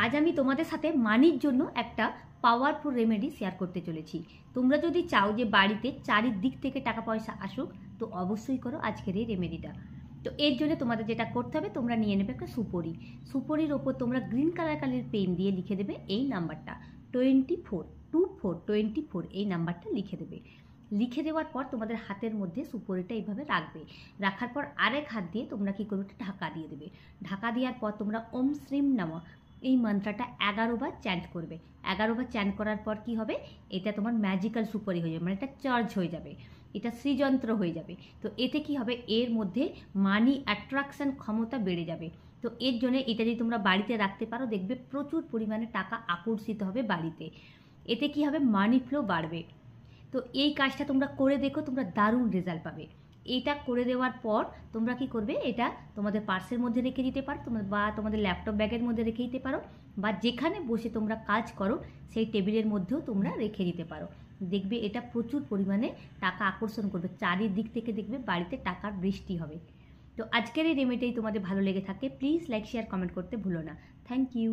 আজ আমি তোমাদের সাথে মানির জন্য একটা পাওয়ারফুল রেমেডি শেয়ার করতে চলেছি। তোমরা যদি চাও যে বাড়িতে চারিদিক থেকে টাকা পয়সা আসুক, তো অবশ্যই করো আজকের এই রেমেডিটা। তো এর জন্য তোমাদের যেটা করতে হবে, তোমরা নিয়ে নেবে একটা সুপরি। সুপরির ওপর তোমরা গ্রিন কালারের পেন দিয়ে লিখে দেবে এই নাম্বারটা 24 এই নাম্বারটা লিখে দেবে। লিখে দেওয়ার পর তোমাদের হাতের মধ্যে সুপরিটা এইভাবে রাখবে। রাখার পর আরেক হাত দিয়ে তোমরা কী করবে, ঢাকা দিয়ে দেবে। ঢাকা দেওয়ার পর তোমরা ওম শ্রীম নমঃ এই মন্ত্রটা 11 বার চ্যান্ট করবে। 11 বার চ্যান্ট করার পর কি হবে, এটা তোমার ম্যাজিক্যাল সুপরি হয়ে যাবে, মানে এটা চার্জ হয়ে যাবে, এটা শ্রীযন্ত্র হয়ে যাবে। তো এতে কি হবে, এর মধ্যে মানি অ্যাট্রাকশন ক্ষমতা বেড়ে যাবে। তো এর জন্য এটা যদি তোমরা বাড়িতে রাখতে পারো, দেখবে প্রচুর পরিমাণে টাকা আকর্ষিত হবে বাড়িতে। এতে কি হবে, মানি ফ্লো বাড়বে। তো এই কাজটা তোমরা করে দেখো, তোমরা দারুণ রেজাল্ট পাবে। এটা করে দেওয়ার পর তোমরা কি করবে, এটা তোমাদের পার্সের মধ্যে রেখে দিতে পারো, বা তোমাদের ল্যাপটপ ব্যাগের মধ্যে রেখে দিতে পারো, বা যেখানে বসে তোমরা কাজ করো সেই টেবিলের মধ্যেও তোমরা রেখে দিতে পারো। দেখবে এটা প্রচুর পরিমাণে টাকা আকর্ষণ করবে, চারিদিক থেকে দেখবে বাড়িতে টাকার বৃষ্টি হবে। তো আজকের এই রেমেডি তোমাদের ভালো লেগে থাকে, প্লিজ লাইক শেয়ার কমেন্ট করতে ভুলো না। Thank you.